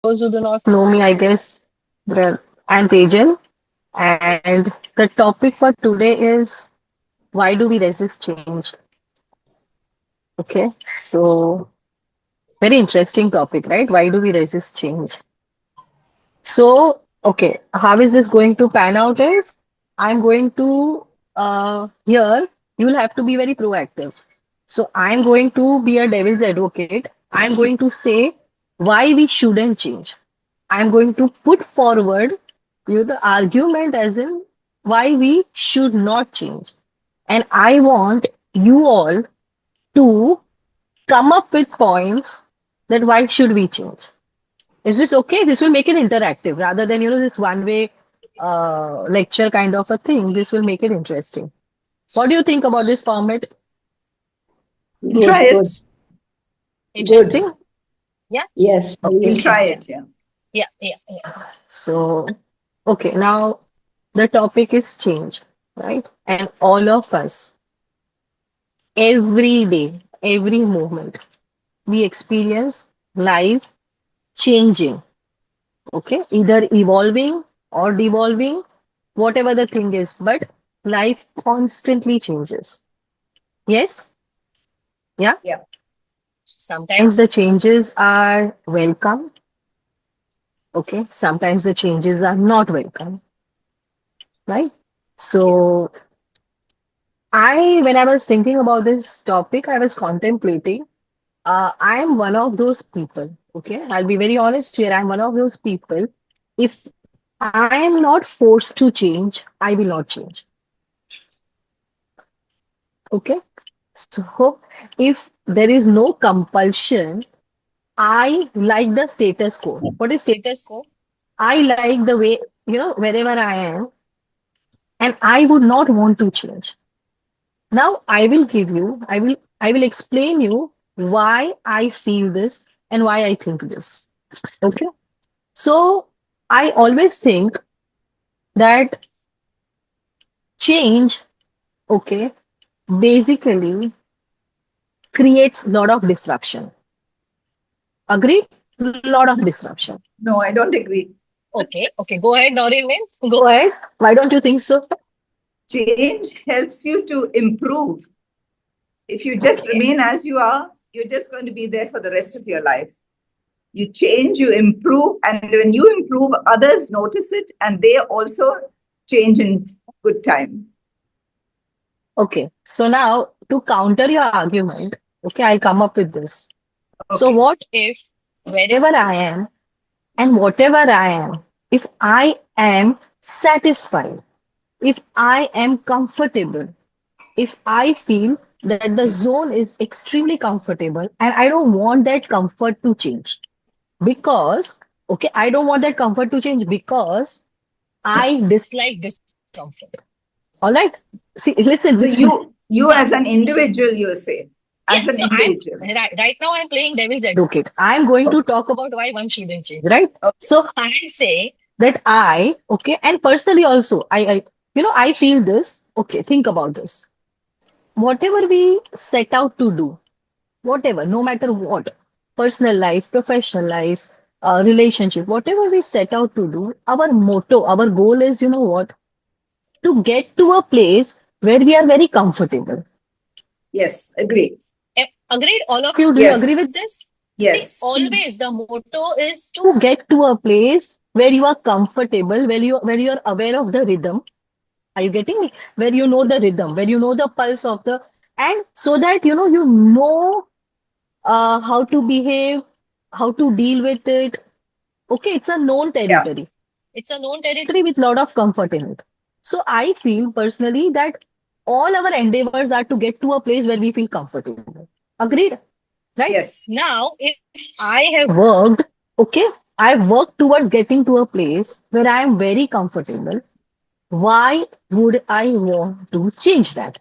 those who do not know me, I guess I'm Tejal, and the topic for today is why do we resist change? Okay, so very interesting topic, right? Why do we resist change? So, okay, how is this going to pan out is I'm going to here you will have to be very proactive. So I'm going to be a devil's advocate. I'm going to say why we shouldn't change. I'm going to put forward the argument as in why we should not change. And I want you all to come up with points that why should we change. Is this okay? This will make it interactive rather than, this one way lecture kind of a thing. This will make it interesting. What do you think about this format? We'll try Good, it. good, good. Interesting? Yeah. Yes, very We'll try interesting. it. Yeah. Yeah. So, okay, now the topic is change, right? And all of us, every day, every moment, we experience life changing, okay? Either evolving or devolving, whatever the thing is, but life constantly changes. Yes? Yeah? Yeah. Sometimes the changes are welcome, okay? Sometimes the changes are not welcome, right? Yeah. So, when I was thinking about this topic, I was contemplating. I am one of those people. Okay, I'll be very honest here. I'm one of those people. If I am not forced to change, I will not change. Okay, so if there is no compulsion, I like the status quo. What is status quo? I like the way, wherever I am, and I would not want to change. Now I will explain you why I feel this and why I think this. Okay. So I always think that change, okay, basically creates a lot of disruption. Agree? Lot of disruption. No, I don't agree. Okay. Go ahead, Noreen. Go ahead. Why don't you think so? Change helps you to improve. If you just Okay. remain as you are, you're just going to be there for the rest of your life. You change, you improve, and when you improve, others notice it and they also change in good time. Okay. So now to counter your argument, okay, I'll come up with this. So Okay. what if wherever I am and whatever I am, if I am satisfied, if I am comfortable, if I feel that the zone is extremely comfortable and I don't want that comfort to change because, okay, I don't want that comfort to change because I dislike discomfort. All right. See, listen. So you Yeah. as an individual, you say, Yeah. as an So I'm individual. right now I'm playing devil's advocate. I'm going to Okay. talk about why one shouldn't change, right? Okay. So I say that okay, and personally also, I feel this. Okay, think about this. Whatever we set out to do, whatever, no matter what, personal life, professional life, relationship, whatever we set out to do, our motto, our goal is, you know what, to get to a place where we are very comfortable. Yes, agree. Agreed? All of you, do you agree Yes, with this? See, yes. always the motto is to get to a place where you are comfortable, where you are aware of the rhythm. Are you getting me? Where you know the rhythm, where you know the pulse of the, and so that you know how to behave, how to deal with it. Okay, it's a known Yeah. territory. It's a known territory with lot of comfort in it. So I feel personally that all our endeavors are to get to a place where we feel comfortable. Agreed? Right? Yes. Now, if I have worked, okay, I've worked towards getting to a place where I am very comfortable. Why would I want to change that?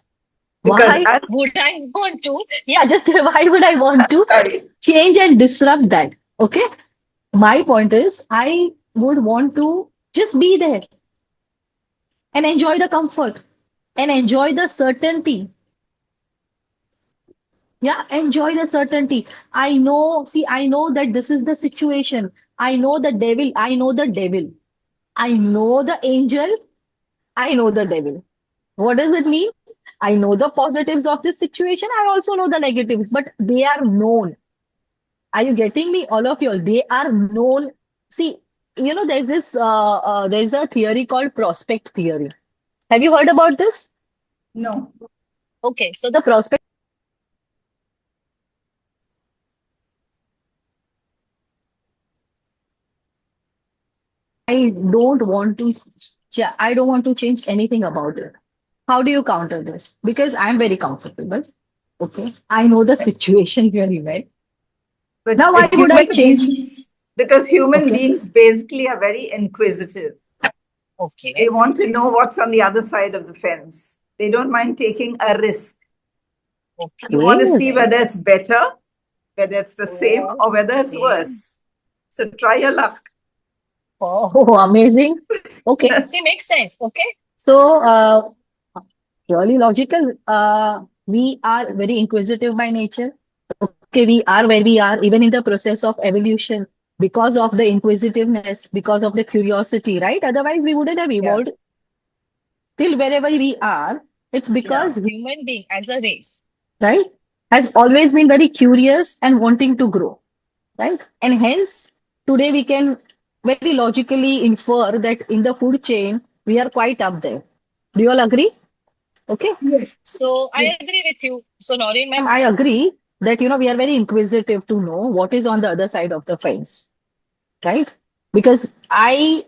Because Why as would I want to? Yeah, just why would I want to sorry. change and disrupt that? Okay. My point is, I would want to just be there and enjoy the comfort and enjoy the certainty. Yeah, enjoy the certainty. I know, see, I know that this is the situation. I know the devil. I know the devil. I know the angel. I know the devil. What does it mean? I know the positives of this situation. I also know the negatives, but they are known. Are you getting me? All of you, all, they are known. See, there's a theory called prospect theory. Have you heard about this? No. Okay, so the prospect I don't want to I don't want to change anything about it. How do you counter this? Because I'm very comfortable. Okay. I know the situation really well. But Now, why would I human change? beings, because human Okay. beings basically are very inquisitive. They Okay. want to know what's on the other side of the fence. They don't mind taking a risk. You Okay. want to see Right. whether it's better, whether it's the same, or whether it's Okay. worse. So try your luck. Oh, amazing. Okay. See, makes sense. Okay. So, really logical. We are very inquisitive by nature. Okay, we are where we are, even in the process of evolution, because of the inquisitiveness, because of the curiosity, right? Otherwise, we wouldn't have Yeah, evolved till wherever we are. It's yeah, because human being as a race, right, has always been very curious and wanting to grow, right? And hence, today we can very logically infer that in the food chain, we are quite up there. Do you all agree? Okay. Yes, So I yes. agree with you. So Noreen ma'am, I agree that we are very inquisitive to know what is on the other side of the fence, right? Because I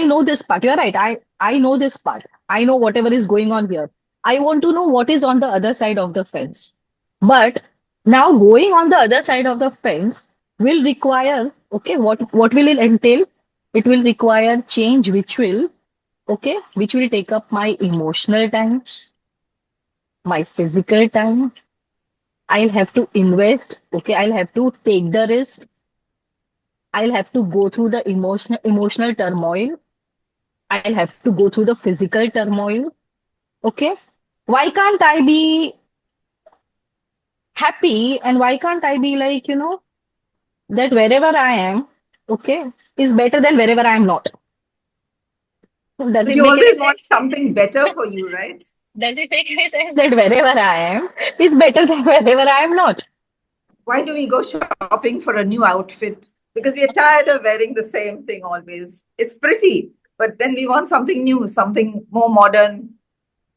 know this part. You're right. I know this part. I know whatever is going on here. I want to know what is on the other side of the fence. But now going on the other side of the fence will require, okay, what will it entail? It will require change, which will take up my emotional time, my physical time. I'll have to invest. Okay, I'll have to take the risk. I'll have to go through the emotional turmoil. I'll have to go through the physical turmoil. Okay. Why can't I be happy and why can't I be like, that wherever I am, okay, is better than wherever I am not? Does but it you make any always want sense? something better for you, right? Does it make any sense that wherever I am is better than wherever I am not? Why do we go shopping for a new outfit? Because we are tired of wearing the same thing always. It's pretty, but then we want something new, something more modern,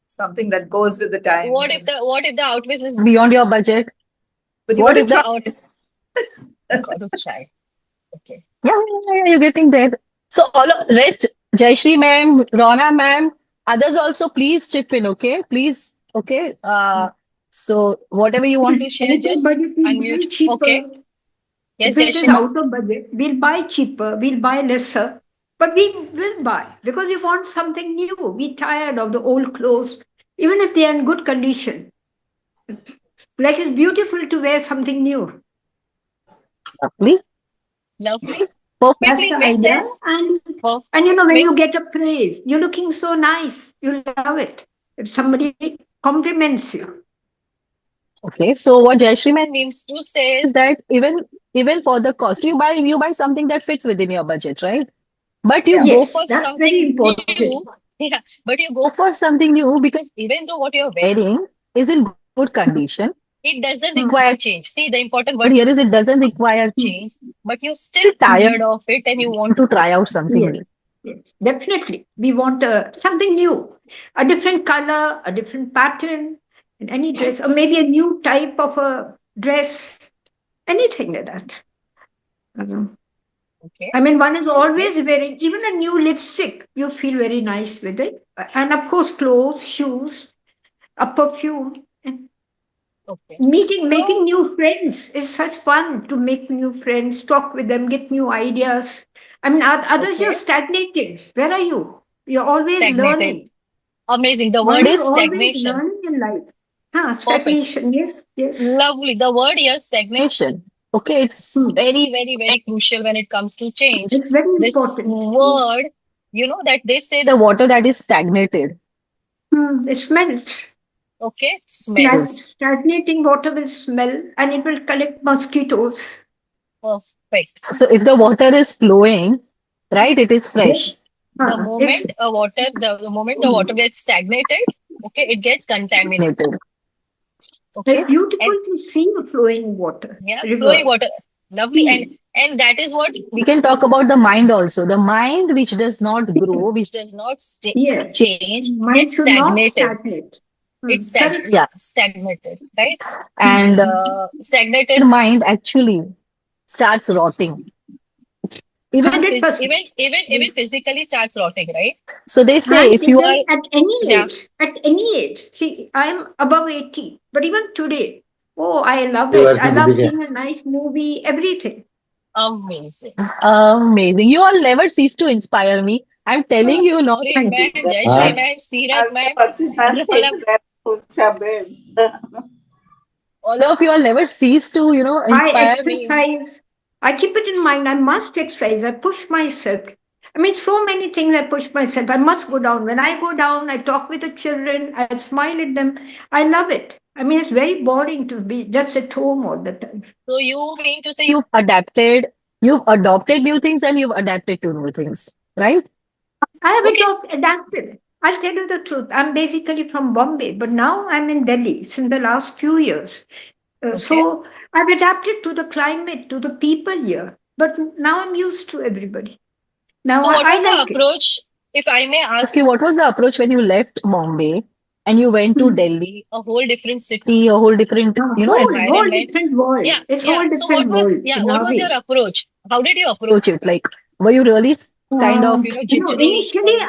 something that goes with the What times. if the outfit is beyond your budget? But you got What to if the try out it. got to try? Okay. Yeah, you're getting there. So all of rest, Jayashree ma'am, Rona ma'am, others also please chip in, okay? Please, okay? So whatever you want to share, Out of just budget, we'll buy unmute. Okay. cheaper. If Yes, it is Jayashree ma'am. out of budget, we'll buy cheaper, we'll buy lesser. But we will buy because we want something new. We're tired of the old clothes, even if they are in good condition. Like it's beautiful to wear something new. Lovely. Lovely. That's Perfectly the makes idea. sense. And when you Makes get sense. a praise, you're looking so nice. You love it. If somebody compliments you. Okay. So what Jayashree ma'am means to say is that even for the cost, you buy something that fits within your budget, right? But you Yeah. go Yes, for that's very something important. new. Yeah, but you go for something new because even though what you're wearing is in good condition, it doesn't require Hmm. change. See, the important word here is it doesn't require Hmm. change, but you're still tired Hmm. of it and you want to try out something Yes, new. yes, definitely. We want something new, a different color, a different pattern in any dress, or maybe a new type of a dress, anything like that. Mhm. Okay. I mean, one is always Yes. wearing, even a new lipstick, you feel very nice with it. And of course, clothes, shoes, a perfume. And Okay. making So, new friends is such fun to make new friends, talk with them, get new ideas. I mean, others you're okay. stagnating. Where are you? You're always Stagnated. learning. Amazing. The One word is is always stagnation. learning in life. Ah, Perfect. stagnation. Yes, yes. Lovely. The word here, stagnation. Okay, it's Hmm. very, very, very crucial when it comes to change. It's very This important. Yes. word, that they say the water that is stagnated, Hmm. It smells. okay, smells. Stagnating water will smell and it will collect mosquitoes. Perfect. perfect. So if the water is flowing, right, it is fresh. The It's moment the moment the water gets stagnated, okay, it gets contaminated. it's Okay, beautiful and to see a flowing water, yeah, flowing river, water, lovely, sea. and that is what we can talk about the mind also. The mind which does not grow, which does not Yes. change, Mine gets should not stagnated. stagnate. It's Correct. yeah, stagnated, right? And Hmm. stagnated mind actually starts rotting. Even 100%. even Yes. physically starts rotting, right? So they say And if you are even yeah, at any age. See, I'm above 80, but even today, oh, I love it. Viewers I in the love beginning. seeing a nice movie, everything. amazing, amazing. You all never cease to inspire me. I'm telling you, Noreen Thank ma'am, you. Jayashree Huh? ma'am, Seerat As the ma'am, Pachitan everyone, Tejal Chabed. all of you all never cease to, I inspire me. exercise. I keep it in mind. I must exercise. I push myself. I mean, so many things I push myself. I must go down. When I go down, I talk with the children. I smile at them. I love it. I mean, it's very boring to be just at home all the time. So you mean to say you've adopted new things and you've adapted to new things, right? I have Okay, adapted. I'll tell you the truth. I'm basically from Bombay, but now I'm in Delhi since the last few years. okay. So I've adapted to the climate, to the people here. But now I'm used to everybody. Now So what I was the like it. approach, if I may ask you, what was the approach when you left Bombay and you went to Hmm. Delhi, a whole different city, a whole different, A whole environment? different world. Yeah, It's yeah. whole So different world in what a was your way. approach? How did you approach it? Like, were you really kind of, jittery Initially, or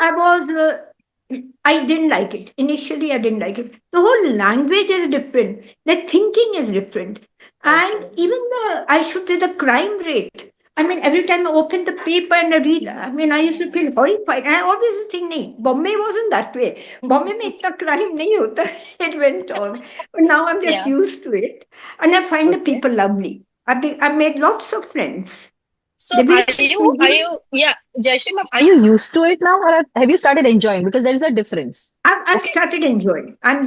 I didn't like it. Initially, I didn't like it. The whole language is different. The thinking is different. And culture? even I should say, the crime rate. I mean, every time I open the paper and I read, I mean, I used to feel horrified. And I always used to think, nahi, Bombay wasn't that way. Bombay mein itna crime nahi hota. It went on. But now I'm just Yeah. used to it. And I find the Okay. people lovely. I made lots of friends. So They wish yeah, Jayshree ma'am, are you used to it now or have you started enjoying? Because there is a difference. I've Okay. started enjoying. I'm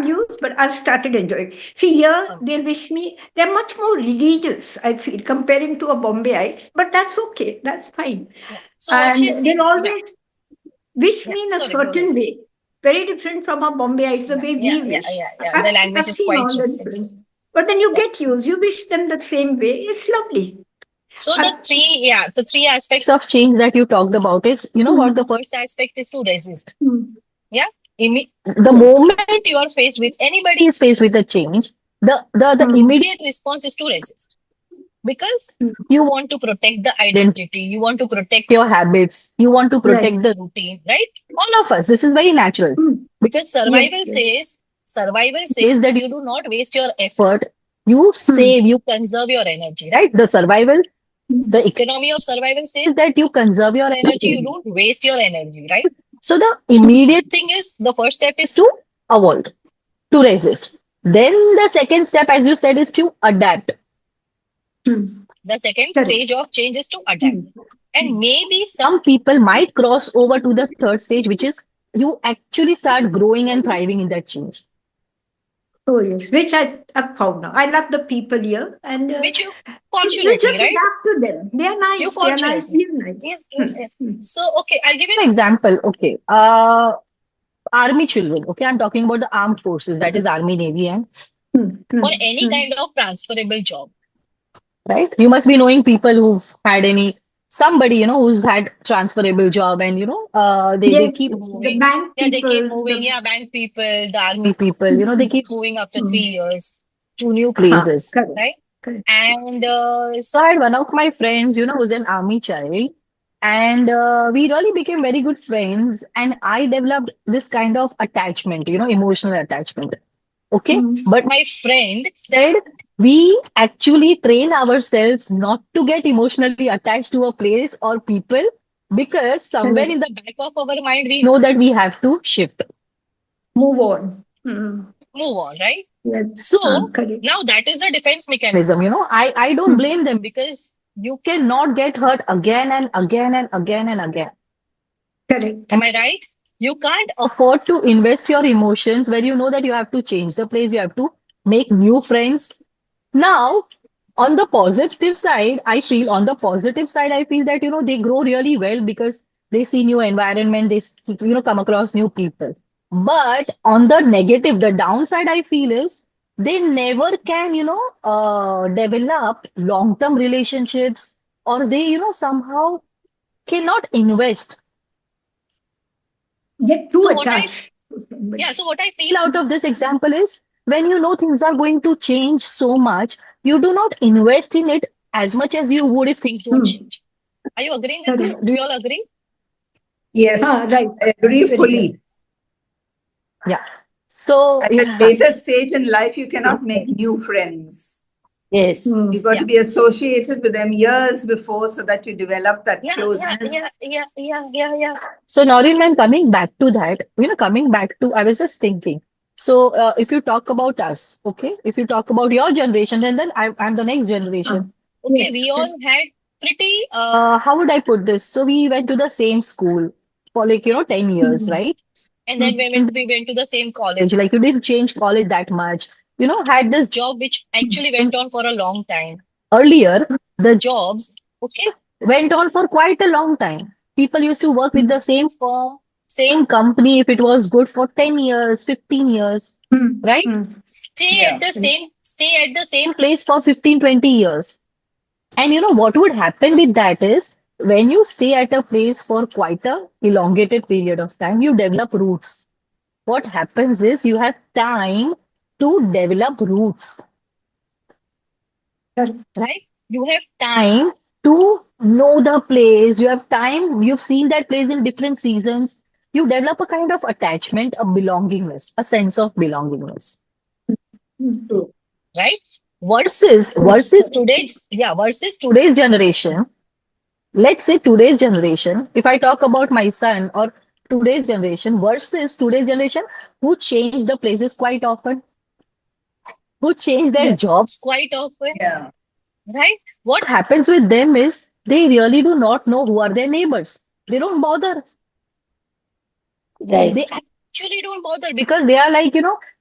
used, but I've started enjoying. See, here Um, they wish me. They're much more religious. I feel comparing to a Bombayites, but that's okay. That's fine. yeah. So what And she's they'll saying, yeah, always wish yeah. me in a Sorry, go ahead. certain way, very different from a Bombayites. The Yeah, way yeah, we yeah, wish. yeah, yeah. The language I've is seen quite all the different. difference. But then you Yeah. get used. You wish them the same way. It's lovely. So I, the three aspects of change that you talked about is, you know what, the mm, first aspect is to resist. mm, Yeah. The yes. moment you are faced with anybody is faced with a change, the Mm, immediate response is to resist because mm, you want to protect the identity, you want to protect your habits, you want to right. protect the routine, right? All of us, this is very natural Mm, because yes. Yes. survival says that you do not waste your effort, you Mm, save, you conserve your energy, right? The mm, economy of survival says that you conserve your energy, you don't waste your energy, right? So the immediate thing is the first step is to avoid, to resist. Then the second step, as you said, is to adapt. mm, The second correct. stage of change is to adapt. Mm, And mm. maybe some people might cross over to the third stage, which is you actually start growing and thriving in that change, Oh, yes, which I've found now. I love the people here, and which you you fortunately, just right? adapt to them. They are You nice. They are nice. fortunately. We're nice. Yeah, yeah, yeah. Mm, So, okay, I'll give you an example. Okay. Army children. Okay. I'm talking about the armed forces, that is Army, Navy, and mm, or mm, any mm. kind of transferable job, right? You must be knowing people who've had somebody, who's had transferable job and, they Yes, keep yes. The moving. bank Yeah, they keep people, moving. the Yeah, bank people, the army people, they mm, keep moving after mm. 3 years to new places, Correct, right? correct. And so I had one of my friends, who's an army child. And we really became very good friends. And I developed this kind of attachment, emotional attachment. Okay. Mm, But my friend said we actually train ourselves not to get emotionally attached to a place or people because somewhere correct. in the back of our mind, we know that we have to shift, Move on. Mm, move on, right? yes, So correct. now that is a defense mechanism. I don't Mm, blame them because you cannot get hurt again and again and again and again. Am correct. I right? You can't afford to invest your emotions where you know that you have to change the place, you have to make new friends. Now, On the positive side, I feel that, they grow really well because they see new environment, come across new people. But on the negative, the downside I feel is they never can, develop long-term relationships, or they, somehow cannot invest. Get too So what I attached to Yeah, somebody. so what I feel out of this example is when you know things are going to change so much, you do not invest in it as much as you would if things don't Hmm. change. Are you agreeing with me? Correct. Do you all agree? Yes, Right. I agree Very well. fully. Yeah. So, At a yeah, later stage in life, you cannot make new friends. Yes. Hmm. You got yeah. to be associated with them years before so that you develop that closeness. Yeah. So, Noreen, when coming back to that, I was just thinking. So, if you talk about us, okay, if you talk about your generation, and then I'm the next Ah, generation. Okay, yes. we Yes. all had pretty, how would I put this? So, we went to the same school for like, 10 years, Hmm. right? And then Hmm. we went to the same college. Like, you didn't change college that much. Had this job which Hmm. actually went on for a long time. Earlier, the jobs, okay, went on for quite a long time. People used to work with Hmm. the same firm, same company if it was good for 10 years, 15 years, Hmm. right? Hmm. Yeah. Stay at the same place for 15, 20 years. And what would happen with that is when you stay at a place for quite a elongated period of time, you develop roots. What happens is you have time to develop roots, Correct. right? You have time to know the place. You have time, you've seen that place in different seasons. You develop a kind of attachment, a belongingness, a sense of belongingness, Hmm. True. right? Versus Correct. versus Correct. today's yeah, versus today's generation. Let's say today's generation, if I talk about my son or today's generation versus today's generation who change the places quite often, who change their Yes. jobs quite often, Yeah. right? What happens with them is they really do not know who are their neighbors. They don't bother. They Right. actually don't bother because they are like,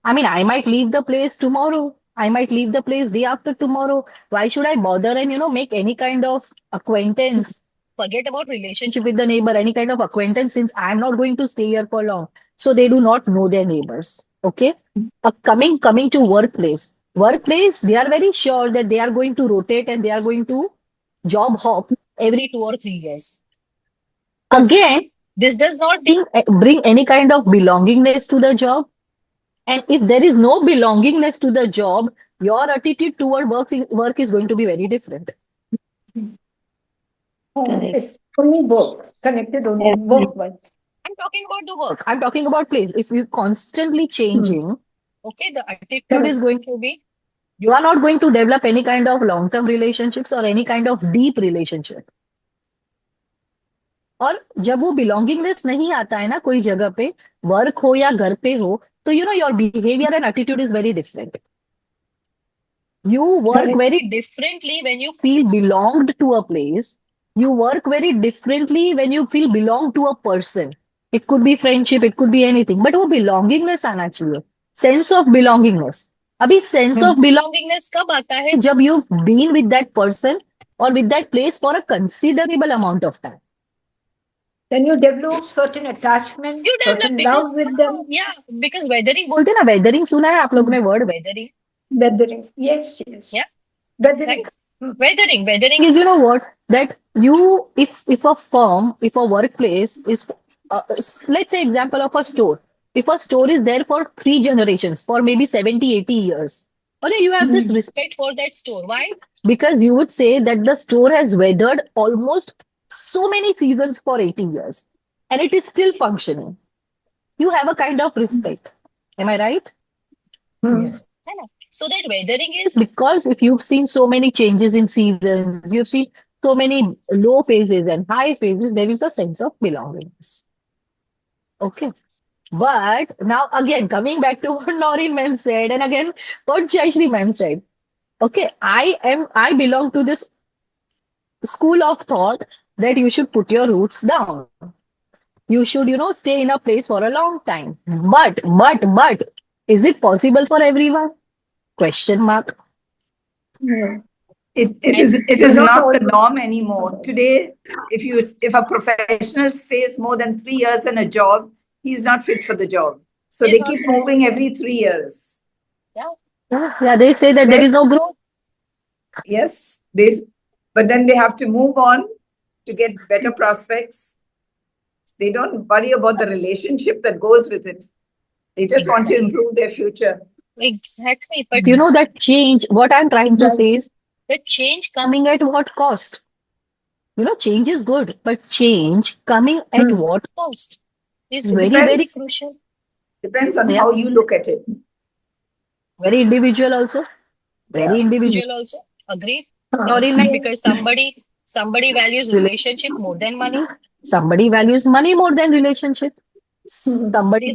I mean, I might leave the place tomorrow. I might leave the place day after tomorrow. Why should I bother and, make any kind of acquaintance? Forget about relationship with the neighbor, any kind of acquaintance, since I'm not going to stay here for long. So they do not know their neighbors. Okay. Coming to workplace. Workplace, they are very sure that they are going to rotate and they are going to job hop every 2 or 3 years. Correct. Again, this does not bring any kind of belongingness to the job. And if there is no belongingness to the job, your attitude toward work is going to be very different. Correct. It's only both. Connected only Absolutely. both ways. I'm talking about the work. I'm talking about place. If you're constantly Hmm. changing, okay, the attitude is Correct. going to be, you are not going to develop any kind of long-term relationships or any kind of deep relationship. और जब वो belongingness नहीं आता है ना कोई जगह पे, वर्क हो या घर पे हो, तो your behavior and attitude is very different. You work Correct. very differently when you feel belonged to a place. You work very differently when you feel belong to a person. It could be friendship, it could be anything. But वो belongingness आना चाहिए. Sense of belongingness. अभी sense Hmm. of belongingness कब आता है? जब you've been with that person or with that place for a considerable amount of time. Then you develop certain attachment, You develop certain love because with them. yeah, because weathering बोलते हैं ना, weathering सुना है आप लोगों Hmm. ने word weathering? Weathering. Yes, yes. Yeah, Weathering. right. Hmm. Weathering is, what? That if a firm, if a workplace is, let's say example of a store. If a store is there for 3 generations, for maybe 70, 80 years, okay, you have this Hmm. respect for that store. Why? Because you would say that the store has weathered almost so many seasons for 80 years and it is still functioning. You have a kind of respect. Am I right? Hmm. Yes. है ना? So that weathering is because if you've seen so many changes in seasons, you've seen so many low phases and high phases, there is a sense of belongingness. Okay. But now again, coming back to what Noreen ma'am said, and again what Jayashri ma'am said. Okay, I belong to this school of thought that you should put your roots down. You should, stay in a place for a long time. But, is it possible for everyone? Question mark. No. It is not the norm anymore. Today, if a professional stays more than 3 years in a job, he's not fit for the job. So they keep moving every 3 years. Yeah, they say that there is no growth. Yes, but then they have to move on to get better prospects. They don't worry about the relationship that goes with it. They just want to improve their future. Exactly. But that change, what I'm trying to say is the change coming at what cost? Change is good, but change coming at what cost is It very, very depends. crucial. Depends on Yeah, how you look at it. very individual also. Yeah. Very individual also. Agreed. Not even because somebody values relationship more than money. Somebody values money more than relationship. Somebody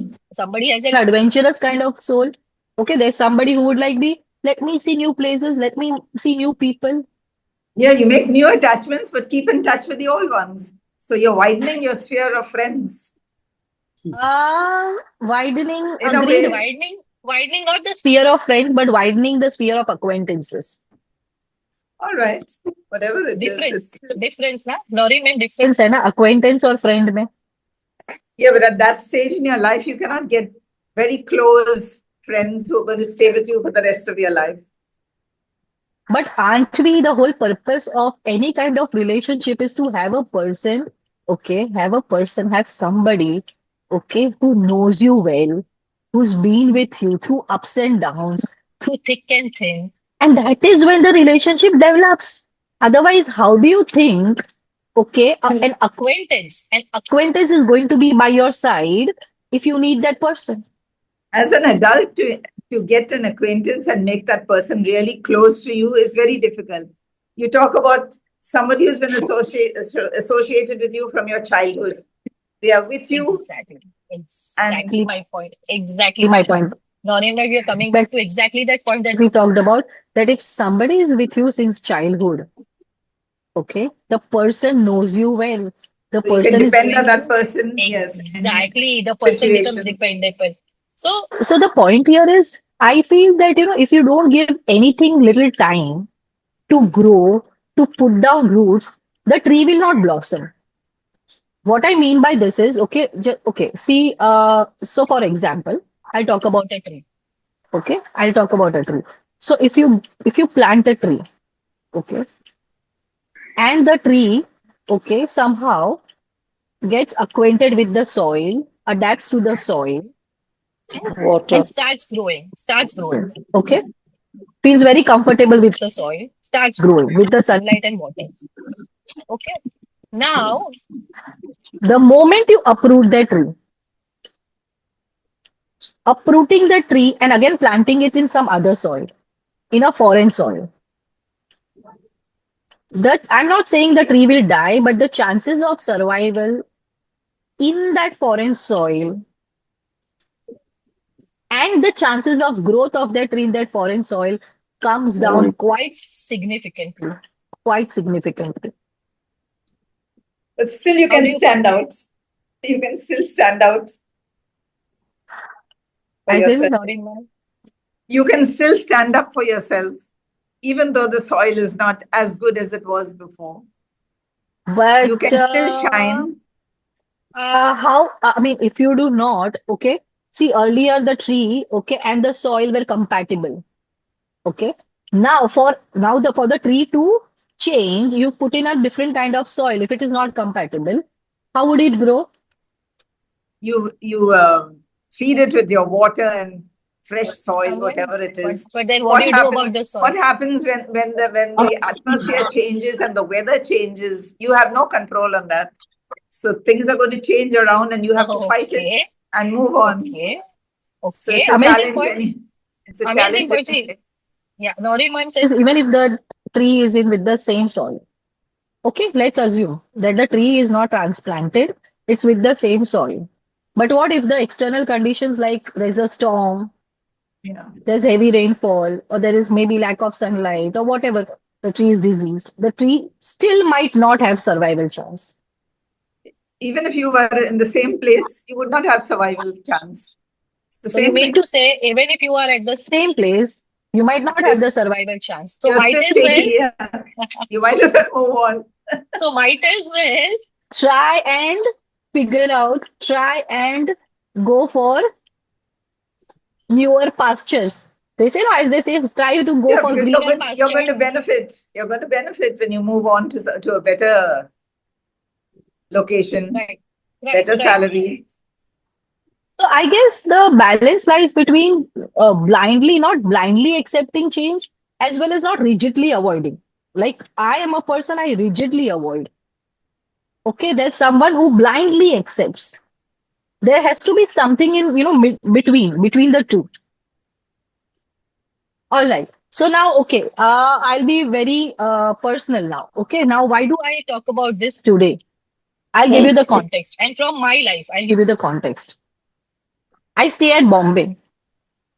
has an adventurous kind of soul. Okay, there's somebody who would like be, let me see new places, let me see new people. Yeah, you make new attachments, but keep in touch with the old ones. So you're widening your sphere of friends. Widening, In a agreed, way, widening not the sphere of friends, but widening the sphere of acquaintances. all right, whatever it is, Difference, na? Not even difference, hai na? Acquaintance or friend mein. yeah, but at that stage in your life, you cannot get very close friends who are going to stay with you for the rest of your life. But aren't we, the whole purpose of any kind of relationship is to have a person, okay, have somebody, okay, who knows you well, who's been with you through ups and downs, through thick and thin. And that is when the relationship develops. Otherwise, how do you think, okay, an acquaintance is going to be by your side if you need that person? As an adult, to get an acquaintance and make that person really close to you is very difficult. You talk about somebody who's been associated with you from your childhood. They are with you. Exactly my point. Exactly my point. Noreen, we are coming back to exactly that point that we talked about. That if somebody is with you since childhood, okay, the person knows you well. The So you can person is depend going on to that person. Yes. exactly. The person becomes Situation. dependable. So the point here is, I feel that if you don't give anything little time to grow, to put down roots, the tree will not blossom. What I mean by this is, okay, okay, see, so for example, I'll talk about a tree. Okay, I'll talk about a tree. So if you plant a tree, okay, and the tree, okay, somehow gets acquainted with the soil, adapts to the soil, Water. and starts growing, okay, feels very comfortable with the soil, starts growing with the sunlight and water. Okay, now the moment you uproot the tree, uprooting the tree and again planting it in some other soil, in a foreign soil. That I'm not saying the tree will die, but the chances of survival in that foreign soil and the chances of growth of that tree in that foreign soil comes down quite significantly. Quite significantly. But still, you can stand out. You can still stand out for As in, yourself. You can still stand up for yourself, even though the soil is not as good as it was before. but You can still shine. how? I mean, if you do not, okay. See, earlier the tree, okay, and the soil were compatible. Okay. For the tree to change, you put in a different kind of soil. If it is not compatible, how would it grow? You feed it with your water and fresh soil, whatever it is. But then what do you do about the soil? What happens when the atmosphere changes and the weather changes? You have no control on that. So things are going to change around, and you have to fight it and move on. Okay. So it's a Amazing challenge. point. It's a Amazing challenge. point. See, yeah, Noriman says even if the tree is in with the same soil, okay, let's assume that the tree is not transplanted, it's with the same soil. But what if the external conditions, like there's a storm, Yeah. there's heavy rainfall, or there is maybe lack of sunlight, or whatever, the tree is diseased, the tree still might not have survival chance. Even if you were in the same place, you would not have survival chance. It's the So you same mean thing. to say, even if you are at the same place, You might not You're, have the survival chance. So you're might still as well, thinking, yeah, you might as well move on. so might as well try and figure out, try and go for newer pastures. They say, no, as they say, try to go Yeah, for because greener you're going to pastures. benefit. You're going to benefit when you move on to a better location, Right, right, better right. salary. So I guess the balance lies between blindly, not blindly accepting change, as well as not rigidly avoiding. Like I am a person I rigidly avoid. Okay, there's someone who blindly accepts. There has to be something in between the two. All right. So now, okay, I'll be very personal now. Okay, now why do I talk about this today? I'll give you the Yes. context, and from my life, I'll give you the context. I stay at Bombay.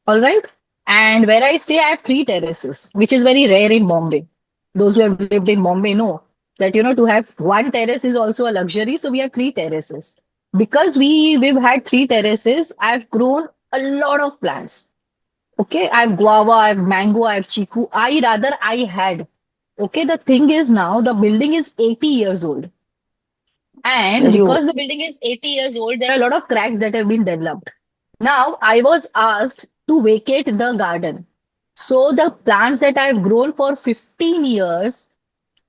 All right. And where I stay, I have three terraces, which is very rare in Bombay. Those who have lived in Bombay know that, to have one terrace is also a luxury. So we have three terraces. Because we've had three terraces, I've grown a lot of plants. Okay. I have guava, I have mango, I have chiku. I had. Okay. The thing is now the building is 80 years old. And You. because the building is 80 years old, there are a lot of cracks that have been developed. Now, I was asked to vacate the garden. So, the plants that I've grown for 15 years,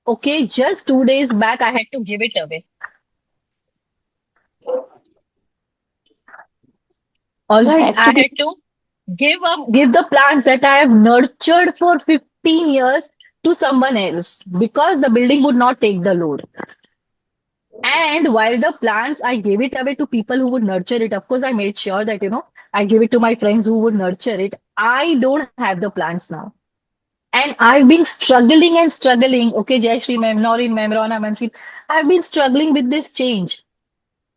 okay, just 2 days back, I had to give it away. All You right, have I to be. had to give the plants that I have nurtured for 15 years to someone else because the building would not take the load. And while the plants, I gave it away to people who would nurture it. Of course, I made sure that, I give it to my friends who would nurture it. I don't have the plants now. And I've been struggling and struggling. Okay, Jai Shri ma'am, Noreen ma'am, Rona ma'am, I've been struggling with this change.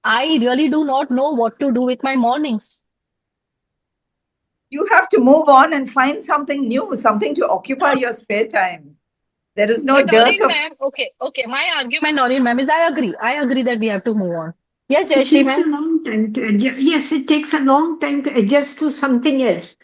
I really do not know what to do with my mornings. You have to move on and find something new, something to occupy your spare time. There is no But dearth Noreen of. ma'am, okay, my argument, Noreen ma'am, is I agree. I agree that we have to move on. Yes, Jai It Shri takes a ma'am. long time to adjust. Yes, it takes a long time to adjust to something else,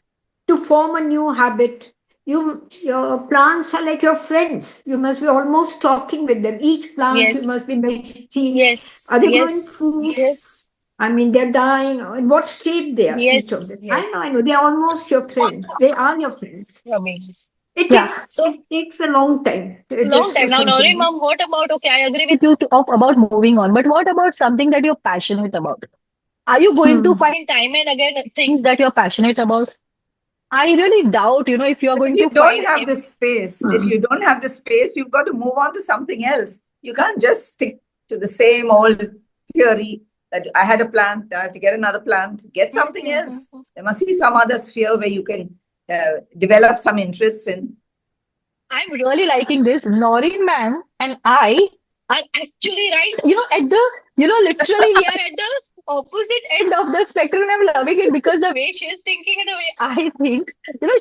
to form a new habit. Your plants are like your friends. You must be almost talking with them. Each plant you Yes, must be seeing. Are yes, they growing yes, fruits? yes, I mean, they're dying. In what state they are, each of yes, them. I yes. know. They're almost your friends. They are your friends. Amazing. It Yeah. takes So it takes a long time to long adjust to time now, something Noreen else. ma'am, what about, okay, I agree with you about moving on, but what about something that you're passionate about? Are you going to Hmm. find time and again things that you're passionate about? I really doubt, if you're But if going you to don't find have the space, if Hmm. you don't have the space, you've got to move on to something else. You can't just stick to the same old theory that I had a plant, I have to get another plant, get something else. There must be some other sphere where you can develop some interest in. I'm really liking this. Noreen ma'am and I are actually right, at the, literally we are at the opposite end of the spectrum. And I'm loving it because the way she is thinking and the way I think,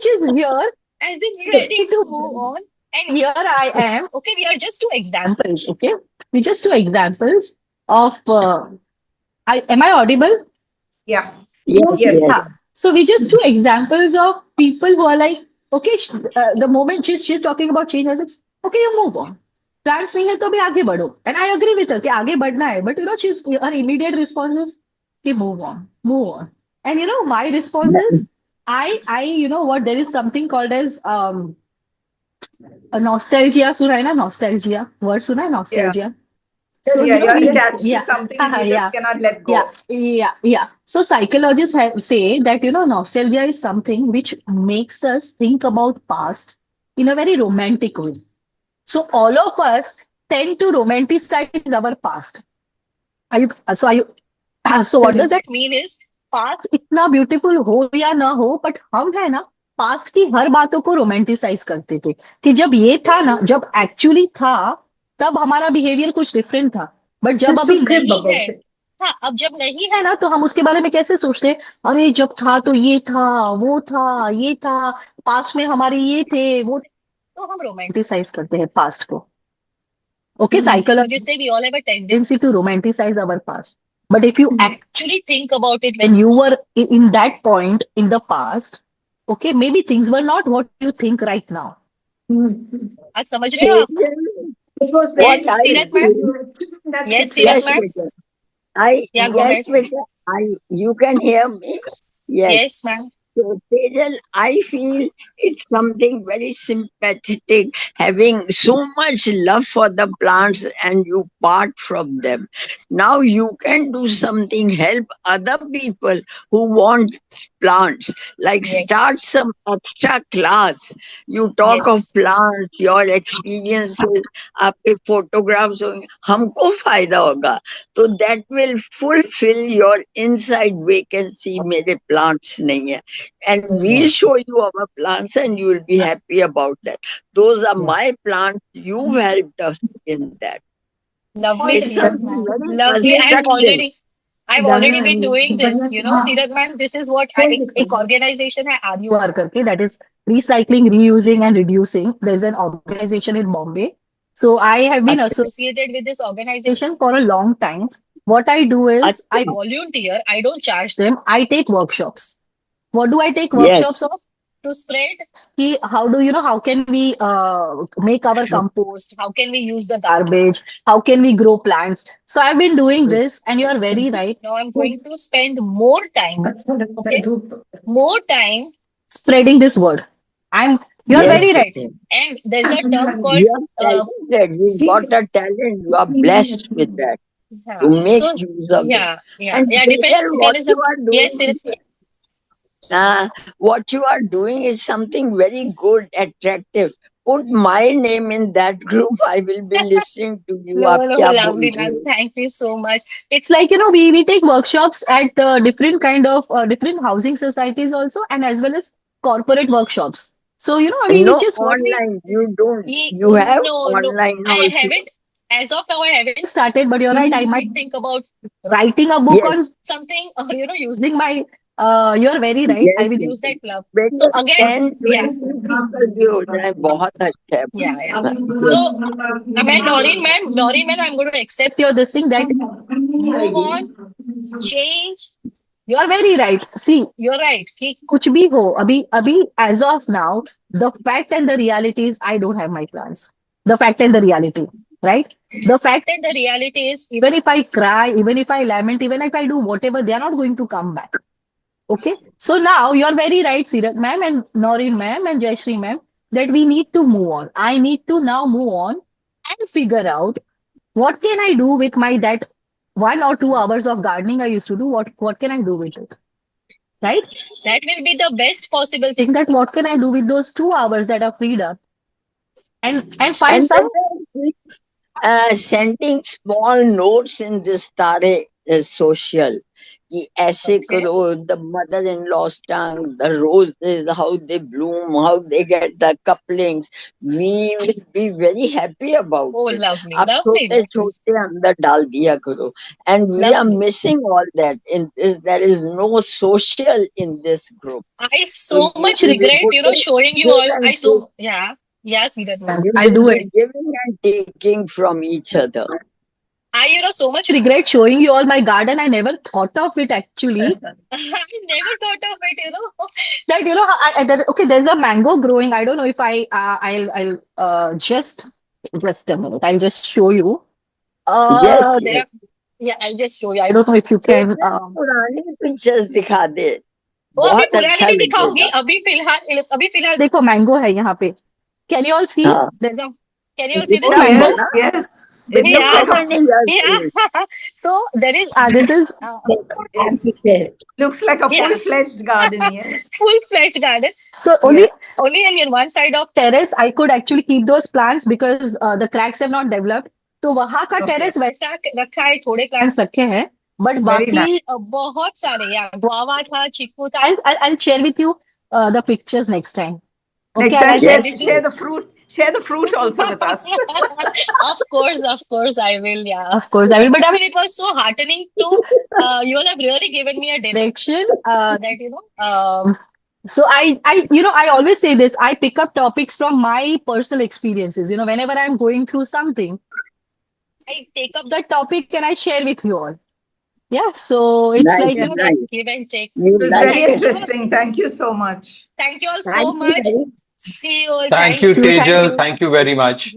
she's here as if ready to move on. And here I am. Okay, we are just two examples. Okay, we just two examples of. Am I audible? Yeah. Yes, Yes. yes. Huh. So we just two examples of people who are like, okay, the moment she's talking about change, I said, okay, you move on. Plans नहीं है तो भी आगे बढ़ो. And I agree with her कि आगे बढ़ना है. But she's her immediate response is कि move on. And my response is you know what, there is something called as a nostalgia. सुना है ना nostalgia? Word सुना है Yeah. nostalgia? Yes, So Yeah. You're yes. attached to yeah, something and you just yeah, cannot let yeah, go. yeah. So psychologists say that nostalgia is something which makes us think about past in a very romantic way. So all of us tend to romanticize our past. Are you? Are you? So what does Correct. that mean is past इतना beautiful हो या ना हो, but हम है ना past की हर बातों को romanticize करते थे कि जब ये था ना, जब actually था, तब हमारा behavior कुछ different था. But जब Just अभी to crib नहीं है, about it. हाँ, अब जब नहीं है ना, तो हम उसके बारे में कैसे सोचते हैं? अरे जब था तो ये था, वो था, ये था, पास्ट में हमारे ये थे, वो थे. तो हम रोमांटिसाइज करते हैं पास्ट को. Okay, Hmm. psychologists say we all have a tendency to romanticize our past. But if you Hmm. actually think about it, when you were in that point in the past, Okay, maybe things were not what you think right now. Mhm. आज समझ रहे हो आप? Tejal, It was what very Yes, I Sirat sweet. ma'am. feel, That's the Yes, truth. Sirat yes, ma'am. beta. I, Yeah, go yes, ahead. beta. You can hear me? Yes. Yes, ma'am. So, Tejal, I feel it's something very sympathetic, having so much love for the plants and you part from them. Now you can do something, help other people who want plants, like start Yes. some extra class. You talk of Yes. plants, your experiences, आपके photographs होंगे, हमको फायदा होगा. So that will fulfill your inside vacancy. मेरे plants नहीं है, and we'll Yes. show you our plants and you will be happy about that. Those are Yes. my plants. You've helped us in that. Lovely, It's Sirat something ma'am. very Lovely. constructive. I've already been doing this, Sirat ma'am. This is what I एक organization है RUR करके, that is recycling, reusing and reducing. There's an organization in Bombay. So I have been अच्छा associated with this organization for a long time. What I do is I अच्छा volunteer. I don't charge them. I take workshops. What do I take workshops yes of? To spread how do how can we make our compost? How can we use the garbage? How can we grow plants? So I've been doing this, and you are very right. Now I'm going to spend more time, अच्छा लगता है okay, धूप more time spreading this word. I'm You're yes very right. Bhushan. And there's a term called You are talented, you got a talent, you are blessed with that to yeah. make So use of that. And yeah. Defense Tejal, mechanism. Yes, what you are doing is something very good, attractive. Put my name in that group. I will be listening to you. no, आप no, क्या बोल lovely, रहे ma'am. हो? Thank you so much. It's like, we take workshops at different kind of different housing societies also, and as well as corporate workshops. So, we No, just what online. You don't. You have no, no, online I also. haven't, as of now, I haven't started, but you're right. I might think about writing a book Yes, on something or, using my, you're very right. yes. I will Yes. use that club. So बेटा again, 10, yeah, 20 people भी हो जाए बहुत अच्छा है. yeah. Yes. So, Noreen, ma'am, I'm going to accept your this thing that move on, change. You are very right. See, you're right. कि कुछ भी हो, अभी as of now, the fact and the reality is I don't have my plans. The fact and the reality, right? The fact and the reality is even if I cry, even if I lament, even if I do whatever, they are not going to come back. Okay. So now you're very right, Sirat ma'am and Noreen ma'am and Jayashree ma'am, that we need to move on. I need to now move on and figure out what can I do with my that 1 or 2 hours of gardening I used to do. What can I do with it? Right? That will be the best possible thing. That what can I do with those 2 hours that are freed up and find And some. बेटा sending small notes in this Tare social. कि ऐसे Okay. करो, the mother-in-law's tongue, the roses, how they bloom, how they get the couplings. We will be very happy about Oh, it. lovely, आप lovely, छोटे lovely, छोटे अंदर डाल दिया करो. And we are lovely. missing all that. In this, there is no social in this group. I So so you much will be regret, put it, showing you give all. and take. Yeah, Sirat ma'am. You I'll will do be it. giving and taking from each other. So much regret showing you all my garden. I never thought of it actually. I never thought of it, that that, okay, there's a mango growing. I don't know if I'll just a minute. I'll just show you. Yes, There yes. are Yeah, I'll just show you. I don't know if you can. तेरे पुरानी pictures दिखा दे, वो अभी बहुत पुरानी अच्छा नहीं दिखाऊंगी. लगेगा. अभी फिलहाल देखो मैंगो है यहाँ पे. Can you all see? हाँ, There's a Can you all see दिख this Oh, रहा है mango? yes, ना? yes. It दिख looks रहा Yeah, like है a कि नहीं yeah. जैसे? So this is it ठीक है. looks like a yeah. full-fledged garden, yes. Full-fledged garden. So only Yes. only in one side of terrace I could actually keep those plants because the cracks have not developed. तो वहां का Okay. Terrace वैसा रखा है, थोड़े plants रखे हैं, but Very बाकी nice. बहुत सारे या गुआवा था, चीकू था. I'll share with you the pictures next time. Okay, Next and time, I'll share share Yes, with you. yes. share the fruit. Share the fruit also with us. Of course, I will. Yeah, of course, I will. But I mean, it was so heartening to, you all have really given me a direction that, so I always say this, I pick up topics from my personal experiences. Whenever I'm going through something, I take up that topic and I share with you all. Yeah, so it's Nice, like, Yeah, that nice. give and take. it You was So like very thank it. you. interesting. Thank you so much. Thank you all Thank so you much. very See you all. Thank Thank you, you. Thank Tejal. you. Thank you very much.